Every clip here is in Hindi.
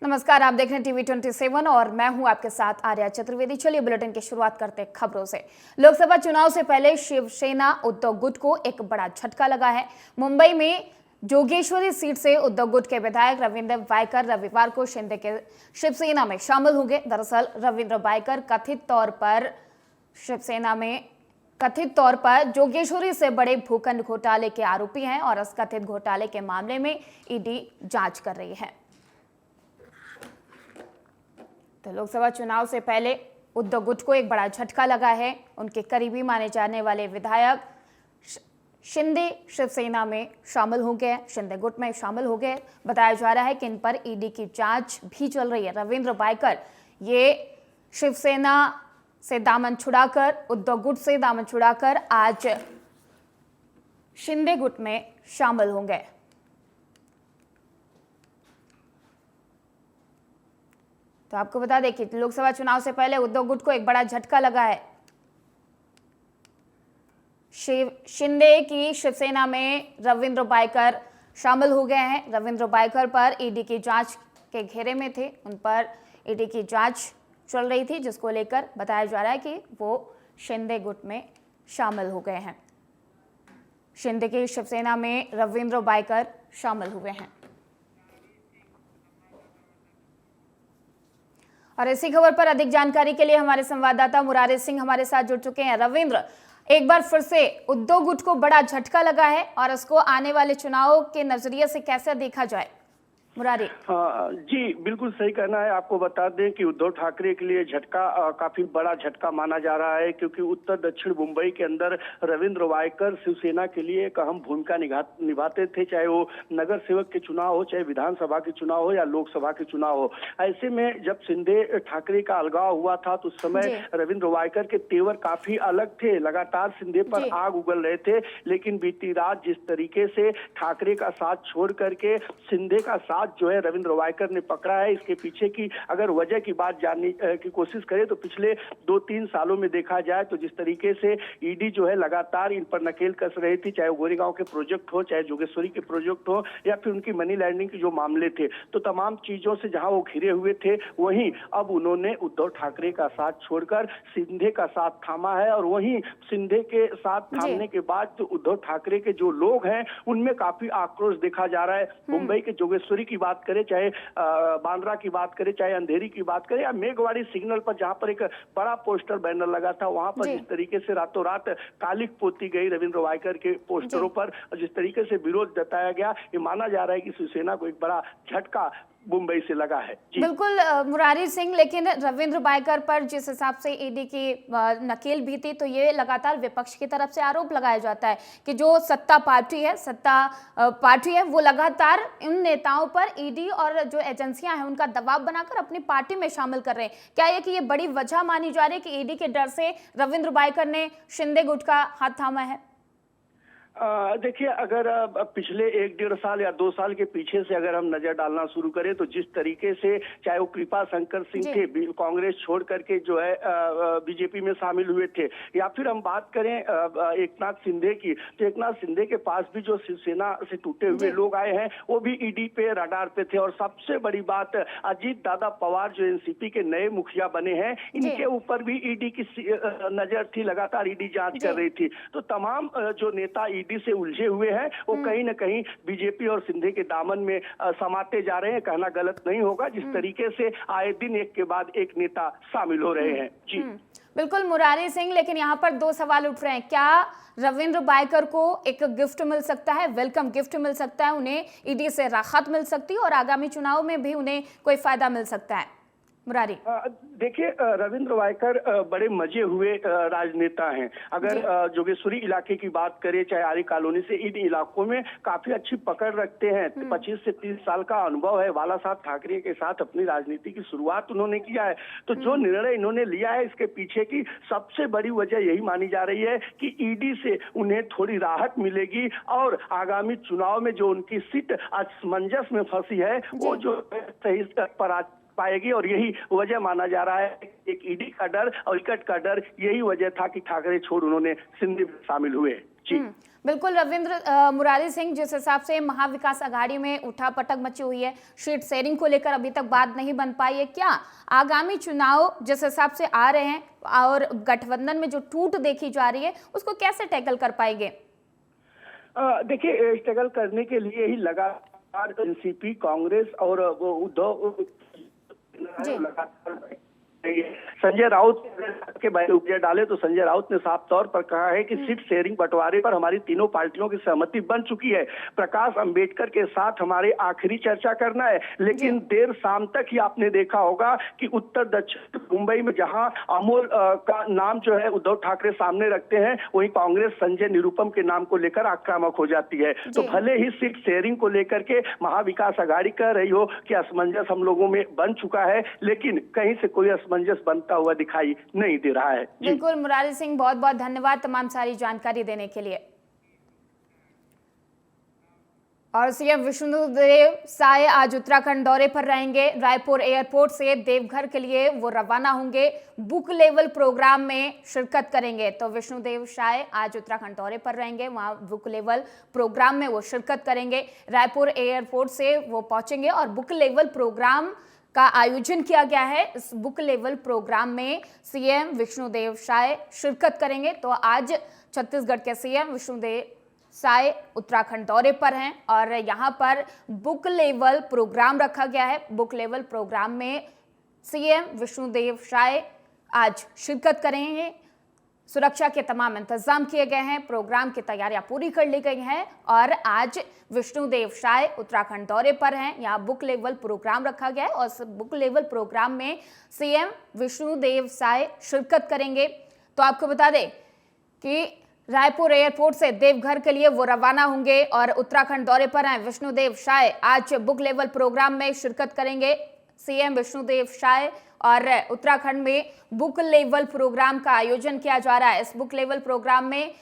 नमस्कार, आप देख रहे हैं टीवी 27 और मैं हूं आपके साथ आर्या चतुर्वेदी। चलिए बुलेटिन की शुरुआत करते हैं खबरों से। लोकसभा चुनाव से पहले शिवसेना उद्धव गुट को एक बड़ा झटका लगा है। मुंबई में जोगेश्वरी सीट से उद्धव गुट के विधायक रविंद्र वायकर रविवार को शिंदे के शिवसेना में शामिल होंगे। दरअसल रविंद्र वायकर कथित तौर पर जोगेश्वरी से बड़े भूखंड घोटाले के आरोपी हैं और इस कथित घोटाले के मामले में ईडी जांच कर रही है। तो लोकसभा चुनाव से पहले उद्धव गुट को एक बड़ा झटका लगा है। उनके करीबी माने जाने वाले विधायक शिंदे शिवसेना में शामिल हो गए, शिंदे गुट में शामिल हो गए। बताया जा रहा है कि इन पर ईडी की जांच भी चल रही है। रविंद्र वायकर ये शिवसेना से दामन छुड़ाकर, उद्धव गुट से दामन छुड़ाकर आज शिंदे गुट में शामिल होंगे। तो आपको बता दें कि लोकसभा चुनाव से पहले उद्धव गुट को एक बड़ा झटका लगा है। शिंदे की शिवसेना में रविंद्र वायकर शामिल हो गए हैं। रविंद्र वायकर पर ईडी की जांच के घेरे में थे, उन पर ईडी की जांच चल रही थी, जिसको लेकर बताया जा रहा है कि वो शिंदे गुट में शामिल हो गए हैं। शिंदे की शिवसेना में रविंद्र वायकर शामिल हुए हैं। और इसी खबर पर अधिक जानकारी के लिए हमारे संवाददाता मुरारी सिंह हमारे साथ जुड़ चुके हैं। रविंद्र, एक बार फिर से उद्धव गुट को बड़ा झटका लगा है और इसको आने वाले चुनाव के नजरिए से कैसे देखा जाए? मुरारी। हाँ जी, बिल्कुल सही कहना है। आपको बता दें कि उद्धव ठाकरे के लिए झटका काफी बड़ा झटका माना जा रहा है, क्योंकि उत्तर दक्षिण मुंबई के अंदर रविंद्र वायकर शिवसेना के लिए एक अहम भूमिका निभाते थे, चाहे वो नगर सेवक के चुनाव हो, चाहे विधानसभा के चुनाव हो या लोकसभा के चुनाव हो। ऐसे में जब शिंदे ठाकरे का अलगाव हुआ था तो उस समय रविंद्र वायकर के तेवर काफी अलग थे, लगातार शिंदे पर आग उगल रहे थे। लेकिन बीती रात जिस तरीके से ठाकरे का साथ छोड़ करके शिंदे का साथ जो है रविंद्र वायकर ने पकड़ा है, इसके पीछे की अगर वजह की बात जानने की कोशिश करें तो पिछले 2-3 सालों में देखा जाए तो जिस तरीके से ईडी जो है लगातार इन पर नकेल कस रही थी, चाहे गोरेगांव के प्रोजेक्ट हो, चाहे जोगेश्वरी के प्रोजेक्ट हो या फिर उनकी मनी लैंडिंग के जो मामले थे, तो तमाम चीजों से जहां वो घिरे हुए थे, वहीं अब उन्होंने उद्धव ठाकरे का साथ छोड़कर शिंदे का साथ थामा है। और वहीं शिंदे के साथ थामने के बाद तो उद्धव ठाकरे के जो लोग हैं उनमें काफी आक्रोश देखा जा रहा है। मुंबई के जोगेश्वरी की बात करें, चाहे बांद्रा की बात करें, चाहे अंधेरी की बात करें या मेघवाड़ी सिग्नल पर जहां पर एक बड़ा पोस्टर बैनर लगा था, वहां पर जिस तरीके से रातों रात कालिक पोती गई रविंद्र वायकर के पोस्टरों पर, जिस तरीके से विरोध जताया गया, ये माना जा रहा है कि शिवसेना को एक बड़ा झटका मुंबई से लगा है। बिल्कुल मुरारी सिंह, लेकिन रविंद्र वायकर पर जिस हिसाब से ईडी की नकेल भी थी, तो ये लगातार विपक्ष की तरफ से आरोप लगाया जाता है कि जो सत्ता पार्टी है वो लगातार इन नेताओं पर ईडी और जो एजेंसियां हैं उनका दबाव बनाकर अपनी पार्टी में शामिल कर रहे हैं। क्या ये कि ये बड़ी वजह मानी जा रही है कि ईडी के डर से रविंद्र वायकर ने शिंदे गुट का हाथ थामा है? देखिए, अगर पिछले 1-1.5 साल या 2 साल के पीछे से अगर हम नजर डालना शुरू करें तो जिस तरीके से चाहे वो कृपा शंकर सिंह थे, कांग्रेस छोड़ करके जो है बीजेपी में शामिल हुए थे, या फिर हम बात करें एकनाथ शिंदे की, तो एकनाथ शिंदे के पास भी जो शिवसेना से टूटे हुए लोग आए हैं वो भी ईडी पे रडार पे थे। और सबसे बड़ी बात, अजीत दादा पवार जो एनसीपी के नए मुखिया बने हैं, इनके ऊपर भी ईडी की नजर थी, लगातार ईडी जांच कर रही थी। तो तमाम जो नेता ईडी से उलझे हुए हैं वो कहीं ना कहीं बीजेपी और शिंदे के दामन में समाते जा रहे हैं, कहना गलत नहीं होगा। जिस तरीके से आए दिन एक के बाद एक नेता शामिल हो रहे हैं। जी बिल्कुल मुरारी सिंह, लेकिन यहाँ पर 2 सवाल उठ रहे हैं। क्या रविंद्र वायकर को एक गिफ्ट मिल सकता है, वेलकम गिफ्ट मिल सकता है, उन्हें ईडी से राहत मिल सकती है और आगामी चुनाव में भी उन्हें कोई फायदा मिल सकता है? मुरारी। देखिए, रविंद्र वायकर बड़े मजे हुए राजनेता हैं। अगर जोगेश्वरी इलाके की बात करें, चाहे आर्य कॉलोनी से, इन इलाकों में काफी अच्छी पकड़ रखते हैं। 25 से 30 साल का अनुभव है। बाला साहब ठाकरे के साथ अपनी राजनीति की शुरुआत उन्होंने किया है। तो जो निर्णय इन्होंने लिया है, इसके पीछे की सबसे बड़ी वजह यही मानी जा रही है कि ईडी से उन्हें थोड़ी राहत मिलेगी और आगामी चुनाव में जो उनकी सीट असमंजस में फंसी है वो जो सही पर पाएगी। और यही वजह माना जा रहा है, एक ईडी का डर और टिकट का डर, यही वजह था कि ठाकरे छोड़ उन्होंने शिंदे में शामिल हुए। जी। बिल्कुल रविंद्र, मुरारी सिंह, जिस हिसाब से महाविकास आघाड़ी में उठापटक मची हुई है, सीट शेयरिंग को लेकर अभी तक बात नहीं बन पाई है, क्या आगामी चुनाव जिस हिसाब से आ रहे हैं और गठबंधन में जो टूट देखी जा रही है उसको कैसे टैकल कर पाएंगे? देखिए, स्ट्रगल करने के लिए ही लगातार एनसीपी, कांग्रेस और वो उद्धव लगातार संजय राउत के बैठे उपजे डाले तो संजय राउत ने साफ तौर पर कहा है कि सीट शेयरिंग बंटवारे पर हमारी तीनों पार्टियों की सहमति बन चुकी है। प्रकाश अंबेडकर के साथ हमारे आखिरी चर्चा करना है, लेकिन देर शाम तक ही आपने देखा होगा कि उत्तर दक्षिण मुंबई में जहां अमोल का नाम जो है उद्धव ठाकरे सामने रखते हैं, वहीं कांग्रेस संजय निरुपम के नाम को लेकर आक्रामक हो जाती है। तो भले ही सीट शेयरिंग को लेकर के महाविकास आघाड़ी कह रही हो कि असमंजस हम लोगों में बन चुका है, लेकिन कहीं से कोई असमंजस बनता हुआ दिखाई नहीं दे रहा है। बिल्कुल मुरारी सिंह, बहुत बहुत धन्यवाद तमाम सारी जानकारी देने के लिए। और सीएम विष्णुदेव साय आज उत्तराखंड दौरे पर रहेंगे। रायपुर एयरपोर्ट से देवघर के लिए वो रवाना होंगे, बुक लेवल प्रोग्राम में शिरकत करेंगे। तो विष्णुदेव साय आज उत्तराखंड दौरे पर रहेंगे, वहां बुक लेवल प्रोग्राम में वो शिरकत करेंगे। रायपुर एयरपोर्ट से वो पहुंचेंगे और बुक लेवल प्रोग्राम का आयोजन किया गया है। इस बुक लेवल प्रोग्राम में सीएम विष्णुदेव साय शिरकत करेंगे। तो आज छत्तीसगढ़ के सीएम विष्णुदेव साय उत्तराखंड दौरे पर हैं और यहाँ पर बुक लेवल प्रोग्राम रखा गया है। बुक लेवल प्रोग्राम में सीएम विष्णुदेव साय आज शिरकत करेंगे। सुरक्षा के तमाम इंतजाम किए गए हैं, प्रोग्राम की तैयारियां पूरी कर ली गई हैं और आज विष्णुदेव साय उत्तराखंड दौरे पर हैं। यहाँ बुक लेवल प्रोग्राम रखा गया है और इस बुक लेवल प्रोग्राम में सीएम विष्णुदेव साय शिरकत करेंगे। तो आपको बता दें कि रायपुर एयरपोर्ट से देवघर के लिए वो रवाना होंगे और उत्तराखंड दौरे पर हैं विष्णुदेव साय। आज बुक लेवल प्रोग्राम में शिरकत करेंगे सीएम विष्णुदेव साय और उत्तराखंड में बुक लेवल प्रोग्राम का आयोजन किया जा रहा है। इस बुक लेवल प्रोग्राम में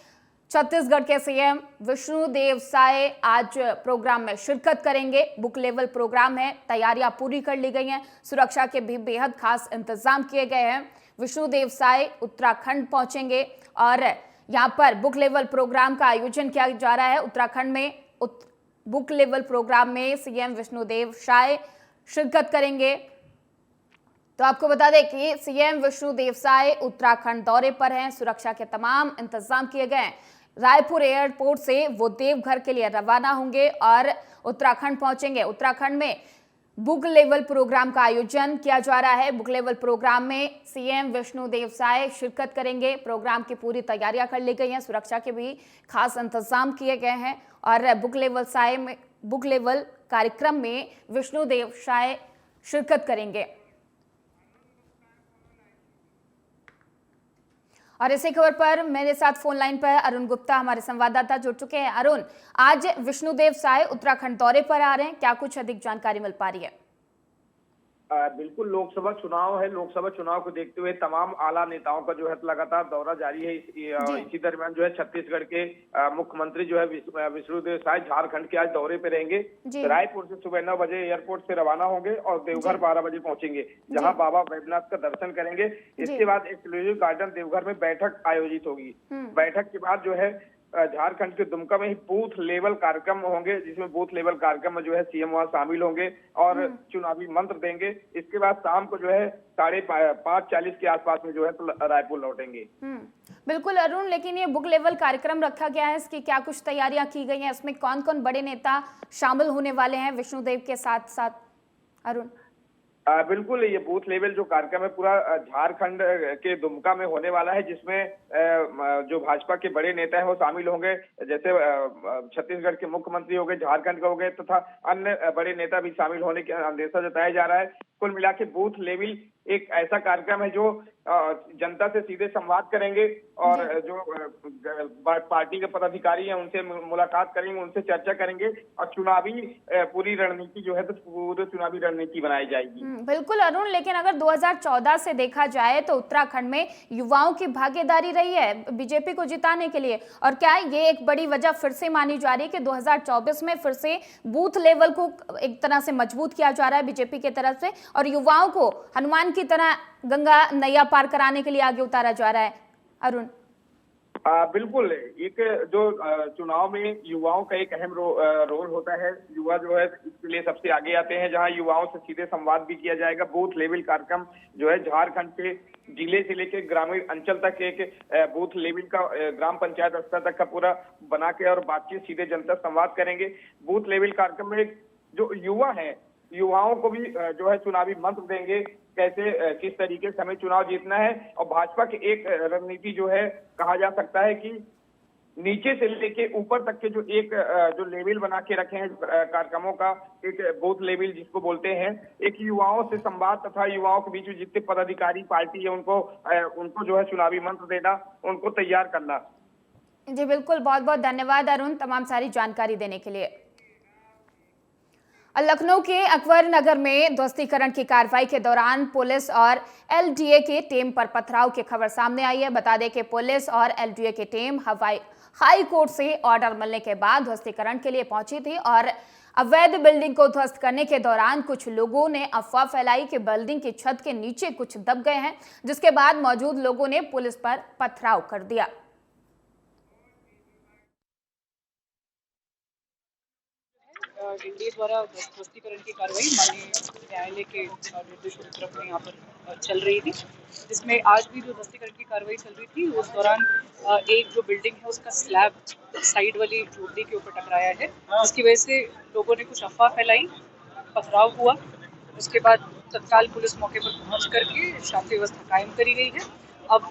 छत्तीसगढ़ के सीएम विष्णुदेव साय आज प्रोग्राम में शिरकत करेंगे। बुक लेवल प्रोग्राम है, तैयारियां पूरी कर ली गई हैं, सुरक्षा के भी बेहद खास इंतजाम किए गए हैं। विष्णुदेव साय उत्तराखंड पहुंचेंगे और यहाँ पर बुक लेवल प्रोग्राम का आयोजन किया जा रहा है। उत्तराखंड में बुक लेवल प्रोग्राम में सीएम विष्णुदेव साय शिरकत करेंगे। तो आपको बता दें कि सीएम विष्णुदेव साय उत्तराखंड दौरे पर हैं, सुरक्षा के तमाम इंतजाम किए गए हैं। रायपुर एयरपोर्ट से वो देवघर के लिए रवाना होंगे और उत्तराखंड पहुंचेंगे। उत्तराखंड में बुक लेवल प्रोग्राम का आयोजन किया जा रहा है। बुक लेवल प्रोग्राम में सीएम विष्णुदेव साय शिरकत करेंगे। प्रोग्राम की पूरी तैयारियां कर ली गई हैं, सुरक्षा के भी खास इंतजाम किए गए हैं और बुक लेवल कार्यक्रम में विष्णुदेव साय शिरकत करेंगे। और इसी खबर पर मेरे साथ फोन लाइन पर अरुण गुप्ता हमारे संवाददाता जुड़ चुके हैं। अरुण, आज विष्णुदेव साय उत्तराखंड दौरे पर आ रहे हैं, क्या कुछ अधिक जानकारी मिल पा रही है? बिल्कुल, लोकसभा चुनाव है। लोकसभा चुनाव को देखते हुए तमाम आला नेताओं का जो है लगातार दौरा जारी है। इसी दरमियान जो है छत्तीसगढ़ के मुख्यमंत्री जो है विष्णुदेव साय झारखंड के आज दौरे पे रहेंगे। रायपुर से सुबह 9 बजे एयरपोर्ट से रवाना होंगे और देवघर 12 बजे पहुंचेंगे, जहां बाबा वैद्यनाथ का दर्शन करेंगे। इसके बाद एक्सक्लूसिव गार्डन देवघर में बैठक आयोजित होगी। बैठक के बाद जो है झारखंड के दुमका में ही बूथ लेवल कार्यक्रम होंगे, जिसमें बूथ लेवल कार्यक्रम में जो है सीएम वहां शामिल होंगे और चुनावी मंत्र देंगे। इसके बाद शाम को जो है 5:40 के आसपास में जो है तो रायपुर लौटेंगे। बिल्कुल अरुण, लेकिन ये बुक लेवल कार्यक्रम रखा गया है, इसकी क्या कुछ तैयारियां की गई हैं? इसमें कौन कौन बड़े नेता शामिल होने वाले हैं विष्णुदेव के साथ साथ? अरुण बिल्कुल, ये बूथ लेवल जो कार्यक्रम है पूरा झारखंड के दुमका में होने वाला है, जिसमें जो भाजपा के बड़े नेता है वो शामिल होंगे। जैसे छत्तीसगढ़ के मुख्यमंत्री हो गए, झारखंड के हो गए तथा अन्य बड़े नेता भी शामिल होने का अंदेशा जताया जा रहा है। कुल मिला के बूथ लेवल एक ऐसा कार्यक्रम है जो जनता से सीधे संवाद करेंगे और जो पार्टी के पदाधिकारी हैं उनसे मुलाकात करेंगे, उनसे चर्चा करेंगे और चुनावी पूरी रणनीति जो है तो पूरी चुनावी रणनीति बनाई जाएगी। बिल्कुल अरुण, लेकिन अगर 2014 से देखा जाए तो उत्तराखंड में युवाओं की भागीदारी रही है बीजेपी को जिताने के लिए, और क्या ये एक बड़ी वजह फिर से मानी जा रही है कि 2024 में फिर से बूथ लेवल को एक तरह से मजबूत किया जा रहा है बीजेपी की तरफ से और युवाओं को हनुमान की तरह गंगा नैया पार कराने के लिए आगे उतारा जा रहा है? अरुण बिल्कुल। एक जो चुनाव में युवाओं का एक अहम रोल होता है। युवा जो है इसके लिए सबसे आगे आते हैं, जहां युवाओं से सीधे संवाद भी किया जाएगा। बूथ लेवल कार्यक्रम जो है झारखंड के जिले से लेकर ग्रामीण अंचल तक एक बूथ लेवल का ग्राम पंचायत स्तर तक का पूरा बना के और बातचीत सीधे जनता से संवाद करेंगे। बूथ लेवल कार्यक्रम में जो युवा है, युवाओं को भी जो है चुनावी मंत्र देंगे, कैसे किस तरीके से हमें चुनाव जीतना है। और भाजपा की एक रणनीति जो है, कहा जा सकता है कि नीचे से लेके ऊपर तक के जो एक जो लेवल बना के रखे हैं कार्यक्रमों का, एक बूथ लेवल जिसको बोलते हैं, एक युवाओं से संवाद तथा युवाओं के बीच में जितने पदाधिकारी पार्टी है उनको जो है चुनावी मंत्र देना, उनको तैयार करना। जी बिल्कुल, बहुत बहुत धन्यवाद अरुण तमाम सारी जानकारी देने के लिए। लखनऊ के अकबर नगर में ध्वस्तीकरण की कार्रवाई के दौरान पुलिस और एलडीए की टीम पर पथराव की खबर सामने आई है। बता दें कि पुलिस और एलडीए की टीम हाई कोर्ट से ऑर्डर मिलने के बाद ध्वस्तीकरण के लिए पहुंची थी और अवैध बिल्डिंग को ध्वस्त करने के दौरान कुछ लोगों ने अफवाह फैलाई कि बिल्डिंग की छत के नीचे कुछ दब गए हैं, जिसके बाद मौजूद लोगों ने पुलिस पर पथराव कर दिया। एनडीए द्वारा ध्वस्तीकरण की कार्रवाई माननीय न्यायालय के निर्देशों की तरफ में यहाँ पर चल रही थी, जिसमें आज भी जो ध्वस्तीकरण की कार्रवाई चल रही थी उस दौरान एक जो बिल्डिंग है उसका स्लैब साइड वाली झोपड़ी के ऊपर टकराया है, जिसकी वजह से लोगों ने कुछ अफवाह फैलाई, पथराव हुआ। उसके बाद तत्काल पुलिस मौके पर पहुंच करके शांति व्यवस्था कायम करी गई है। अब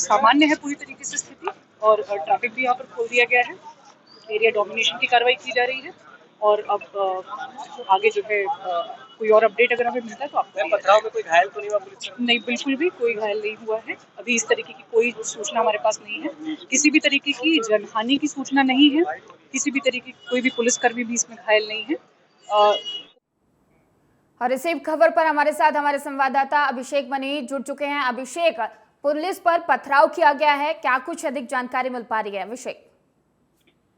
सामान्य है पूरी तरीके से स्थिति और ट्रैफिक भी यहाँ पर खोल दिया गया है। एरिया डोमिनेशन की कार्रवाई की जा रही है और अब आगे जो है कोई और अपडेट अगर हमें मिलता है तो आपको। पथराव में कोई घायल तो नहीं हुआ पुलिस? नहीं, बिल्कुल भी कोई घायल नहीं हुआ है। अभी इस तरीके की कोई सूचना हमारे पास नहीं है। किसी भी तरीके की जनहानि की सूचना नहीं है। किसी भी तरीके की कोई भी पुलिसकर्मी भी इसमें घायल नहीं है। और इसी खबर पर हमारे साथ हमारे संवाददाता अभिषेक मनी जुड़ चुके हैं। अभिषेक, पुलिस पर पथराव किया गया है, क्या कुछ अधिक जानकारी मिल पा रही है? अभिषेक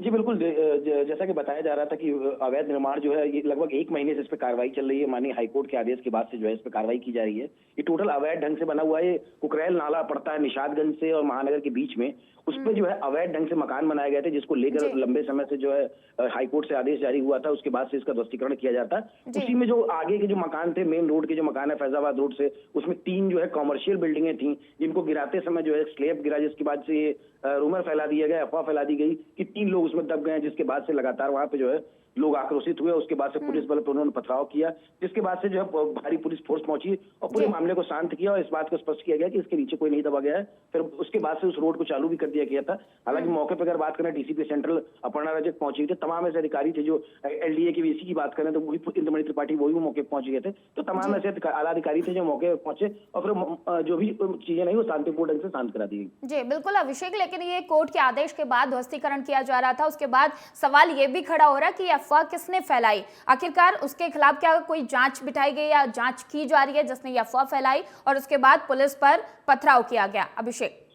जी बिल्कुल, जैसा कि बताया जा रहा था कि अवैध निर्माण जो है ये लगभग 1 महीने से इस पर कार्रवाई चल रही है। माननीय हाईकोर्ट के आदेश के बाद से जो है इस पर कार्रवाई की जा रही है। ये टोटल अवैध ढंग से बना हुआ है। कुकरेल नाला पड़ता है निषादगंज से और महानगर के बीच में, उस पर जो है अवैध ढंग से मकान बनाए गए थे, जिसको लेकर लंबे समय से जो है हाईकोर्ट से आदेश जारी हुआ था। उसके बाद से इसका ध्वस्तीकरण किया जाता है। उसी में जो आगे के जो मकान थे, मेन रोड के जो मकान है फैजाबाद रोड से, उसमें 3 जो है कॉमर्शियल बिल्डिंगें थी, जिनको गिराते समय जो है स्लैब गिरा, जिसके बाद से ये रूमर फैला दिया गया, अफवाह फैला दी गई कि 3 लोग उसमें दब गए, जिसके बाद से लगातार वहां पे जो है लोग आक्रोशित हुए। उसके बाद से पुलिस बल पर उन्होंने पथराव किया, जिसके बाद से जो है भारी पुलिस फोर्स पहुंची और पूरे मामले को शांत किया और इस बात को स्पष्ट किया गया कि इसके नीचे कोई नहीं दबा गया है। फिर उसके बाद से उस रोड को चालू भी कर दिया गया था। हालांकि मौके पर अगर बात करें, डीसीपी सेंट्रल अपर्णा रजक पहुंची थी, तमाम ऐसे अधिकारी थे। जो एलडीए की वीसी की बात करें तो वही इंद्रमणि त्रिपाठी वही मौके पर पहुंच गए थे। तो तमाम ऐसे आला अधिकारी थे जो मौके पर पहुंचे और फिर जो भी चीजें नहीं वो शांतिपूर्ण ढंग से शांत करा दी गई। जी बिल्कुल अभिषेक, लेकिन ये कोर्ट के आदेश के बाद ध्वस्तीकरण किया जा रहा था, उसके बाद सवाल ये भी खड़ा हो रहा है कि अफवाह किसने फैलाई? आखिरकार उसके खिलाफ क्या कोई जांच बिठाई गई या जांच की जा रही है जिसने ये अफवाह फैलाई और उसके बाद पुलिस पर पथराव किया गया? अभिषेक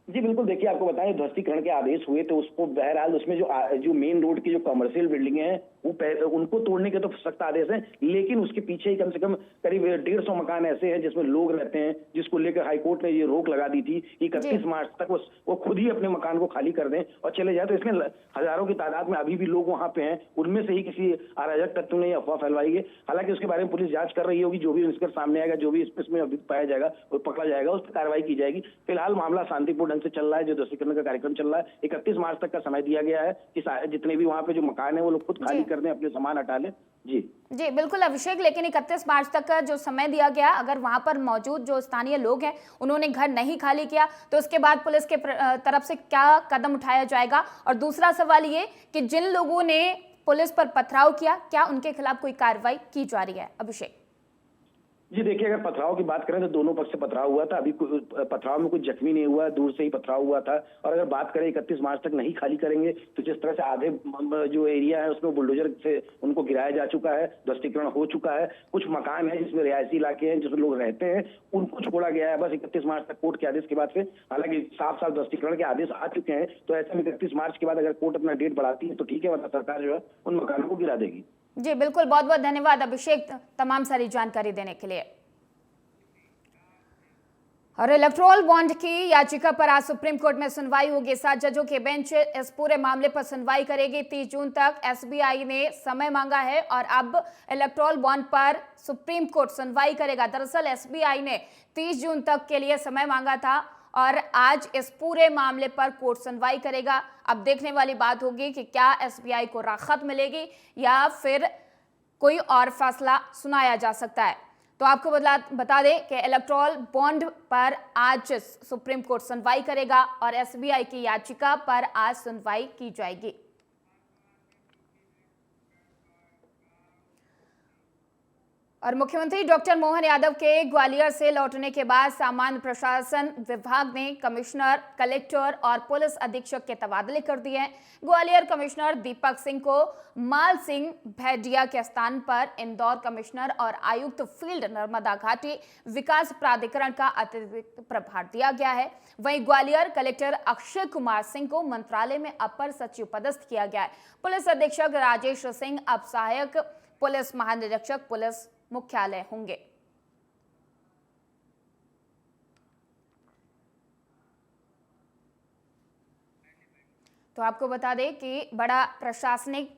जी बिल्कुल, देखिए आपको बताएं, ध्वस्तीकरण के आदेश हुए तो उसको बहरहाल उसमें जो मेन रोड की जो कमर्शियल बिल्डिंगें हैं उनको तोड़ने के तो सख्त आदेश है, लेकिन उसके पीछे ही कम से कम करीब 150 मकान ऐसे हैं जिसमें लोग रहते हैं, जिसको लेकर हाईकोर्ट ने ये रोक लगा दी थी 31 मार्च तक वो खुद ही अपने मकान को खाली कर दें और चले जाए। तो इसमें हजारों की तादाद में अभी भी लोग वहां पे हैं, उनमें से ही किसी अराजक तत्व ने अफवाह फैलवाई है। हालांकि उसके बारे में पुलिस जांच कर रही होगी, जो भी निष्कर्ष सामने आएगा, जो भी इसमें अभी पाया जाएगा वो पकड़ा जाएगा, उस पर कार्रवाई की जाएगी। फिलहाल मामला शांतिपूर्ण ढंग से चल रहा है, जो ध्वस्तीकरण का कार्यक्रम चल रहा है। 31 मार्च तक का समय दिया गया है कि जितने भी वहां पे जो मकान है वो लोग खुद खाली कर दें, अपने सामान हटा लें। जी बिल्कुल अभिषेक, लेकिन 31 मार्च तक का जो समय दिया गया, अगर वहां पर मौजूद जो स्थानीय लोग हैं उन्होंने घर नहीं खाली किया तो उसके बाद पुलिस के तरफ से क्या कदम उठाया जाएगा? और दूसरा सवाल ये कि जिन लोगों ने पुलिस पर पथराव किया, क्या उनके खिलाफ कोई कार्रवाई की जा रही है? अभिषेक जी देखिए, अगर पथराव की बात करें तो दोनों पक्ष से पथराव हुआ था। अभी पथराव में कुछ जख्मी नहीं हुआ, दूर से ही पथराव हुआ था। और अगर बात करें 31 मार्च तक नहीं खाली करेंगे तो जिस तरह से आधे जो एरिया है उसमें बुलडोजर से उनको गिराया जा चुका है, ध्वस्तीकरण हो चुका है। कुछ मकान है जिसमें रिहायशी इलाके हैं जिसमें लोग रहते हैं, उनको छोड़ा गया है बस 31 मार्च तक कोर्ट के आदेश के बाद से। हालांकि साफ साफ ध्वस्तीकरण के आदेश आ चुके हैं, तो ऐसे में 31 मार्च के बाद अगर कोर्ट अपना डेट बढ़ाती है तो ठीक है, वरना सरकार जो है उन मकानों को गिरा देगी। जी बिल्कुल, बहुत बहुत धन्यवाद अभिषेक तमाम सारी जानकारी देने के लिए। और इलेक्टोरल बॉन्ड की याचिका पर आज सुप्रीम कोर्ट में सुनवाई होगी। 7 जजों की बेंच इस पूरे मामले पर सुनवाई करेगी। 30 जून तक एसबीआई ने समय मांगा है और अब इलेक्टोरल बॉन्ड पर सुप्रीम कोर्ट सुनवाई करेगा। दरअसल एसबीआई ने 30 जून तक के लिए समय मांगा था और आज इस पूरे मामले पर कोर्ट सुनवाई करेगा। अब देखने वाली बात होगी कि क्या एसबीआई को राहत मिलेगी या फिर कोई और फैसला सुनाया जा सकता है। तो आपको बता दें कि इलेक्टोरल बॉन्ड पर आज सुप्रीम कोर्ट सुनवाई करेगा और एसबीआई की याचिका पर आज सुनवाई की जाएगी। और मुख्यमंत्री डॉक्टर मोहन यादव के ग्वालियर से लौटने के बाद सामान्य प्रशासन विभाग ने कमिश्नर, कलेक्टर और पुलिस अधीक्षक के तबादले कर दिए हैं। ग्वालियर कमिश्नर दीपक सिंह को माल सिंह भैडिया के स्थान पर इंदौर कमिश्नर और आयुक्त फील्ड नर्मदा घाटी विकास प्राधिकरण का अतिरिक्त प्रभार दिया गया है। वहीं ग्वालियर कलेक्टर अक्षय कुमार सिंह को मंत्रालय में अपर सचिव पदस्थ किया गया है। पुलिस अधीक्षक राजेश सिंह अब सहायक पुलिस महानिरीक्षक पुलिस मुख्यालय होंगे। तो आपको बता दें कि बड़ा प्रशासनिक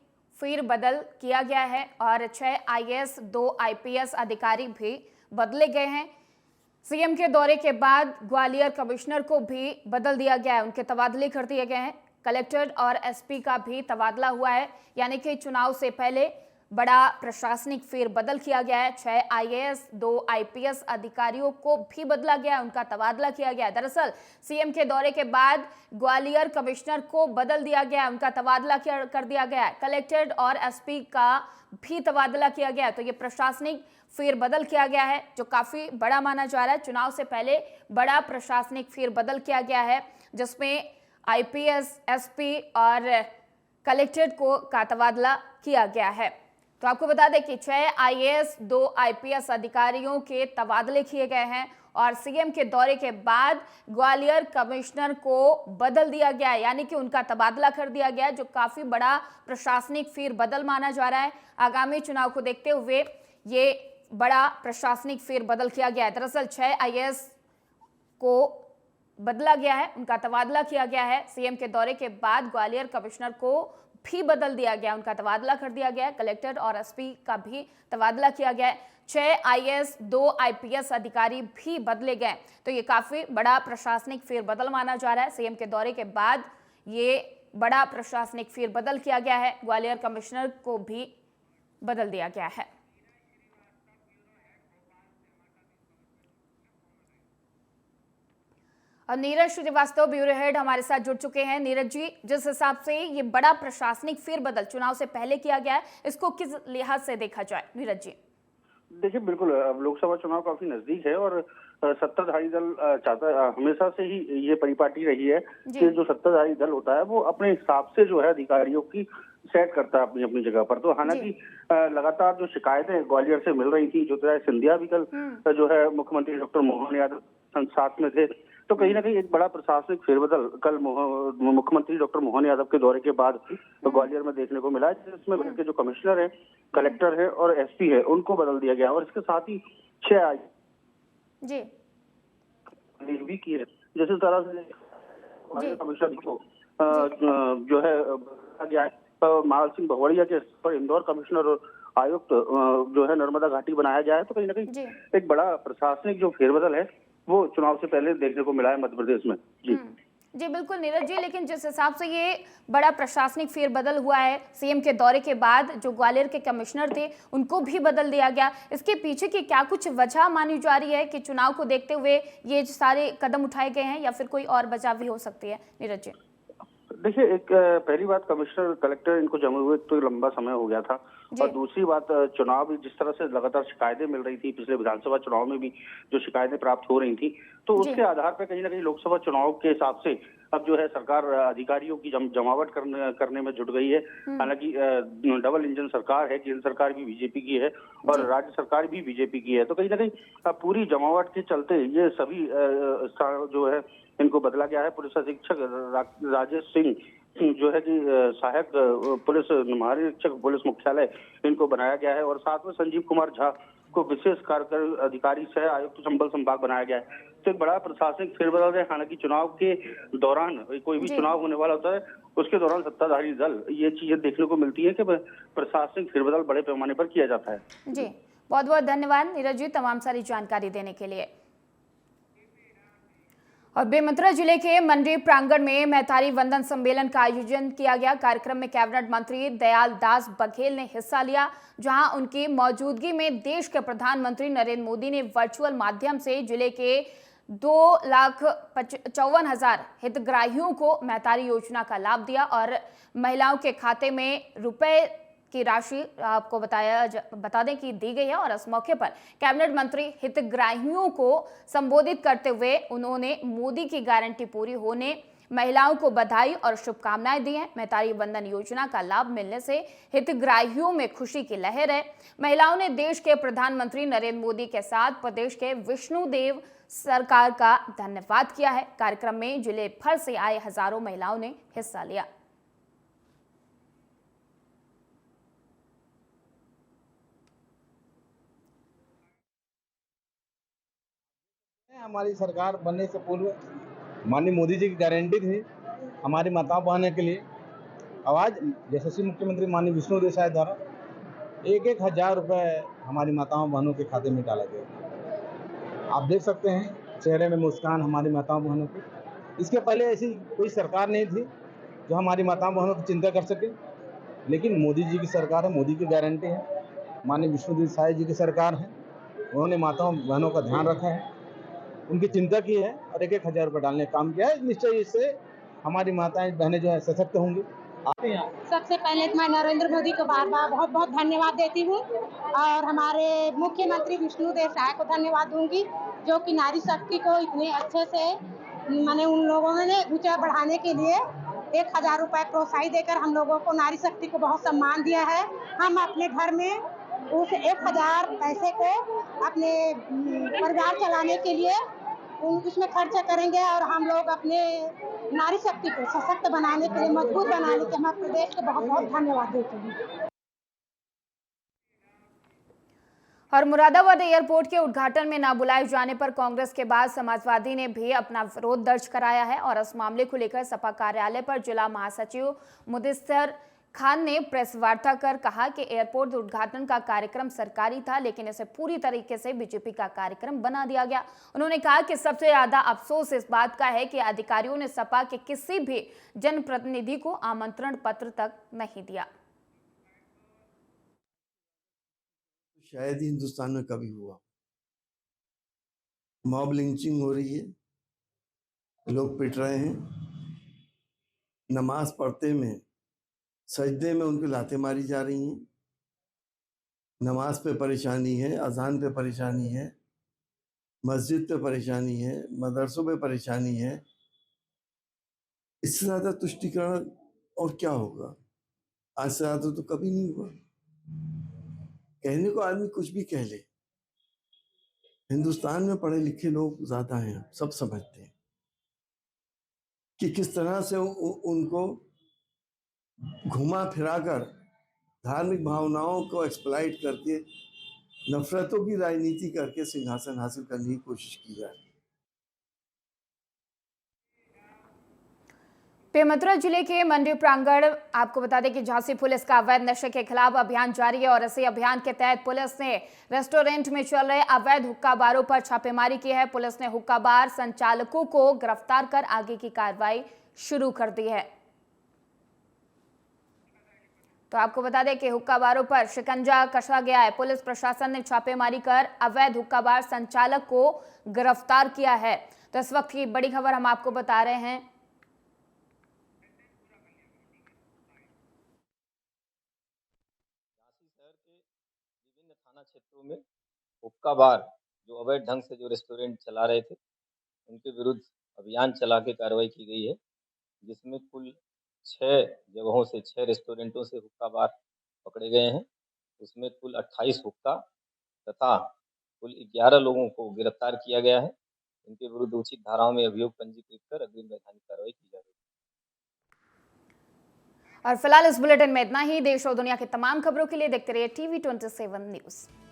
फेरबदल किया गया है और 6 आईएएस 2 आईपीएस अधिकारी भी बदले गए हैं। सीएम के दौरे के बाद ग्वालियर कमिश्नर को भी बदल दिया गया है, उनके तबादले कर दिए गए हैं। कलेक्टर और एसपी का भी तबादला हुआ है, यानी कि चुनाव से पहले बड़ा प्रशासनिक फेरबदल किया गया है। 6 आईएएस 2 आईपीएस अधिकारियों को भी बदला गया है, उनका तबादला किया गया है। दरअसल सीएम के दौरे के बाद ग्वालियर कमिश्नर को बदल दिया गया है, उनका तबादला कर दिया गया है। कलेक्टर और एसपी का भी तबादला किया गया है। तो ये प्रशासनिक फेरबदल किया गया है जो काफी बड़ा माना जा रहा है। चुनाव से पहले बड़ा प्रशासनिक फेरबदल किया गया है जिसमें आईपीएस, एसपी और कलेक्टर का तबादला किया गया है। तो आपको बता दें कि 6 आईएएस 2 आईपीएस अधिकारियों के तबादले किए गए हैं और सीएम के दौरे के बाद ग्वालियर कमिश्नर को बदल दिया गया है, यानी कि उनका तबादला कर दिया गया है, जो काफी बड़ा प्रशासनिक फेरबदल माना जा रहा है। आगामी चुनाव को देखते हुए ये बड़ा प्रशासनिक फेरबदल किया गया है। दरअसल 6 आईएएस को बदला गया है, उनका तबादला किया गया है। सीएम के दौरे के बाद ग्वालियर कमिश्नर को भी बदल दिया गया, उनका तबादला कर दिया गया है। कलेक्टर और एसपी का भी तबादला किया गया है। 6 आईएएस 2 आईपीएस अधिकारी भी बदले गए। तो ये काफी बड़ा प्रशासनिक फेरबदल माना जा रहा है। सीएम के दौरे के बाद ये बड़ा प्रशासनिक फेरबदल किया गया है। ग्वालियर कमिश्नर को भी बदल दिया गया है। और नीरज श्रीवास्तव ब्यूरो हेड हमारे साथ जुड़ चुके हैं। नीरज जी, जिस हिसाब से ये बड़ा प्रशासनिक फेरबदल चुनाव से पहले किया गया है, इसको किस लिहाज से देखा जाए? नीरज जी देखिए, बिल्कुल अब लोकसभा चुनाव काफी नजदीक है और सत्ताधारी दल चाहता हमेशा से ही ये परिपाटी रही है कि जो सत्ताधारी दल होता है वो अपने हिसाब से जो है अधिकारियों की सेट करता है अपनी अपनी जगह पर। तो हालांकि लगातार जो शिकायतें ग्वालियर से मिल रही थी, ज्योतिरादित्य सिंधिया भी कल जो है मुख्यमंत्री डॉक्टर मोहन यादव साथ में थे, तो कहीं ना कहीं एक बड़ा प्रशासनिक फेरबदल कल मुख्यमंत्री डॉक्टर मोहन यादव के दौरे के बाद तो ग्वालियर में देखने को मिला, जिसमें के जो कमिश्नर है, कलेक्टर है और एसपी है, उनको बदल दिया गया और इसके साथ ही 6 जी भी की है। जिस तरह से कमिश्नर को जो है गया है माल सिंह भगवड़िया के पर इंदौर कमिश्नर और आयुक्त जो है नर्मदा घाटी बनाया गया है, तो कहीं ना कहीं एक बड़ा प्रशासनिक जो फेरबदल है वो चुनाव से पहले देखने को मिला है मध्य प्रदेश में। जी बिल्कुल नीरज जी, लेकिन जिस हिसाब से ये बड़ा प्रशासनिक फेरबदल हुआ है, सीएम के दौरे के बाद जो ग्वालियर के कमिश्नर थे उनको भी बदल दिया गया, इसके पीछे की क्या कुछ वजह मानी जा रही है कि चुनाव को देखते हुए ये सारे कदम उठाए गए हैं या फिर कोई और वजह भी हो सकती है? नीरज जी देखिए, एक पहली बात, कमिश्नर कलेक्टर इनको जमे हुए तो लंबा समय हो गया था और दूसरी बात, चुनाव जिस तरह से लगातार शिकायतें मिल रही थी, पिछले विधानसभा चुनाव में भी जो शिकायतें प्राप्त हो रही थी, तो उसके आधार पर कहीं ना कहीं लोकसभा चुनाव के हिसाब से अब जो है सरकार अधिकारियों की जमावट करने में जुट गई है। हालांकि डबल इंजन सरकार है, केंद्र सरकार भी बीजेपी की है और राज्य सरकार भी बीजेपी की है, तो कहीं ना कहीं पूरी जमावट के चलते ये सभी जो है इनको बदला गया है। पुलिस अधीक्षक राजेश सिंह जो है कि सहायक पुलिस महानिरीक्षक पुलिस मुख्यालय इनको बनाया गया है और साथ में संजीव कुमार झा को विशेष कार्यकारी अधिकारी सह आयुक्त संबल संभाग बनाया गया है। तो एक बड़ा प्रशासनिक फेरबदल है। हालांकि चुनाव के दौरान कोई भी चुनाव होने वाला होता है, उसके दौरान सत्ताधारी दल ये चीजें देखने को मिलती है कि प्रशासनिक फेरबदल बड़े पैमाने पर किया जाता है। जी, बहुत बहुत धन्यवाद नीरज जी तमाम सारी जानकारी देने के लिए। और बेमेतरा जिले के मंडी प्रांगण में मैतारी वंदन सम्मेलन का आयोजन किया गया। कार्यक्रम में कैबिनेट मंत्री दयाल दास बघेल ने हिस्सा लिया, जहां उनकी मौजूदगी में देश के प्रधानमंत्री नरेंद्र मोदी ने वर्चुअल माध्यम से जिले के 2,54,000 हितग्राहियों को मैतारी योजना का लाभ दिया और महिलाओं के खाते में रुपए की राशि आपको बता दें कि दी गई है। और इस मौके पर कैबिनेट मंत्री हितग्राहियों को संबोधित करते हुए उन्होंने मोदी की गारंटी पूरी होने महिलाओं को बधाई और शुभकामनाएं दी हैं। मैतारी वंदन योजना का लाभ मिलने से हितग्राहियों में खुशी की लहर है। महिलाओं ने देश के प्रधानमंत्री नरेंद्र मोदी के साथ प्रदेश के विष्णुदेव सरकार का धन्यवाद किया है। कार्यक्रम में जिले भर से आए हजारों महिलाओं ने हिस्सा लिया। हमारी सरकार बनने से पूर्व माननीय मोदी जी की गारंटी थी हमारी माताओं बहनों के लिए। अब आज यशस्वी मुख्यमंत्री माननीय विष्णुदेव साय द्वारा 1,000 रुपए हमारी माताओं बहनों के खाते में डाला गया। आप देख सकते हैं चेहरे में मुस्कान हमारी माताओं बहनों की। इसके पहले ऐसी कोई सरकार नहीं थी जो हमारी माताओं बहनों की चिंता कर सके, लेकिन मोदी जी की सरकार है, मोदी की गारंटी है, माननीय विष्णुदेव साय जी की सरकार है। उन्होंने माताओं बहनों का ध्यान रखा है, उनकी चिंता की है और 1,000 रुपये डालने का काम किया है। निश्चय इससे हमारी माताएं बहनें जो है सशक्त होंगी। सबसे पहले मैं नरेंद्र मोदी को बार बार बहुत बहुत धन्यवाद देती हूँ और हमारे मुख्यमंत्री विष्णुदेव साय को धन्यवाद दूंगी, जो कि नारी शक्ति को इतने अच्छे से माने उन लोगों ने ऊंचा बढ़ाने के लिए 1,000 रुपये प्रोत्साहित देकर हम लोगों को नारी शक्ति को बहुत सम्मान दिया है। हम अपने घर में उस 1,000 पैसे को अपने परिवार चलाने के लिए उसमें खर्चा करेंगे और हम लोग अपने नारी शक्ति को सशक्त बनाने के लिए, मजबूत बनाने के लिए हम प्रदेश को बहुत बहुत धन्यवाद देते हैं। और मुरादाबाद एयरपोर्ट के उद्घाटन में न बुलाए जाने पर कांग्रेस के बाद समाजवादी ने भी अपना विरोध दर्ज कराया है और इस मामले को लेकर सपा कार्यालय पर जिला महासचिव मुदस्सिर खान ने प्रेस वार्ता कर कहा कि एयरपोर्ट उद्घाटन का कार्यक्रम सरकारी था, लेकिन इसे पूरी तरीके से बीजेपी का कार्यक्रम बना दिया गया। उन्होंने कहा कि सबसे ज्यादा अफसोस इस बात का है कि अधिकारियों ने सपा के किसी भी जनप्रतिनिधि को आमंत्रण पत्र तक नहीं दिया। शायद ही हिंदुस्तान में कभी हुआ। मॉब लिंचिंग हो रही है, लोग पिट रहे हैं, नमाज पढ़ते में सजदे में उनकी लातें मारी जा रही हैं, नमाज पे परेशानी है, अजान पे परेशानी है, मस्जिद पे परेशानी है, मदरसों पे परेशानी है। इससे ज़्यादा तुष्टीकरण और क्या होगा? आज से ज़्यादा तो कभी नहीं हुआ। कहने को आदमी कुछ भी कह ले, हिंदुस्तान में पढ़े लिखे लोग ज़्यादा हैं, सब समझते हैं कि किस तरह से उनको घुमा फिराकर धार्मिक भावनाओं को एक्सप्लॉइट करके नफरतों की राजनीति करके सिंहासन हासिल करने की कोशिश की जा रही है। बेमेतरा जिले के मंडी प्रांगण आपको बता दें कि झांसी पुलिस का अवैध नशे के खिलाफ अभियान जारी है और इसी अभियान के तहत पुलिस ने रेस्टोरेंट में चल रहे अवैध हुक्का बारों पर छापेमारी की है। पुलिस ने हुक्का बार संचालकों को गिरफ्तार कर आगे की कार्रवाई शुरू कर दी है। तो आपको बता दें कि हुक्का बारों पर शिकंजा कसा गया है। पुलिस प्रशासन ने छापेमारी कर अवैध हुक्का बार संचालक को गिरफ्तार किया है। तो इस वक्त की बड़ी खबर हम आपको बता रहे हैं। थाना क्षेत्रों में हुक्का बार जो अवैध ढंग से जो रेस्टोरेंट चला रहे थे, उनके विरुद्ध अभियान चला के कार्रवाई की गई है, जिसमें कुल 6 जगहों से 6 रेस्टोरेंटों से हुक्का बार पकड़े गए हैं। उसमें कुल 28 हुक्का तथा कुल 11 लोगों को गिरफ्तार किया गया है। इनके विरुद्ध उचित धाराओं में अभियोग पंजीकृत कर अग्रिम वैधानिक कार्रवाई की जा रही है। और फिलहाल इस बुलेटिन में इतना ही। देश और दुनिया की तमाम खबरों के लिए देखते रहिए TV 27 न्यूज़।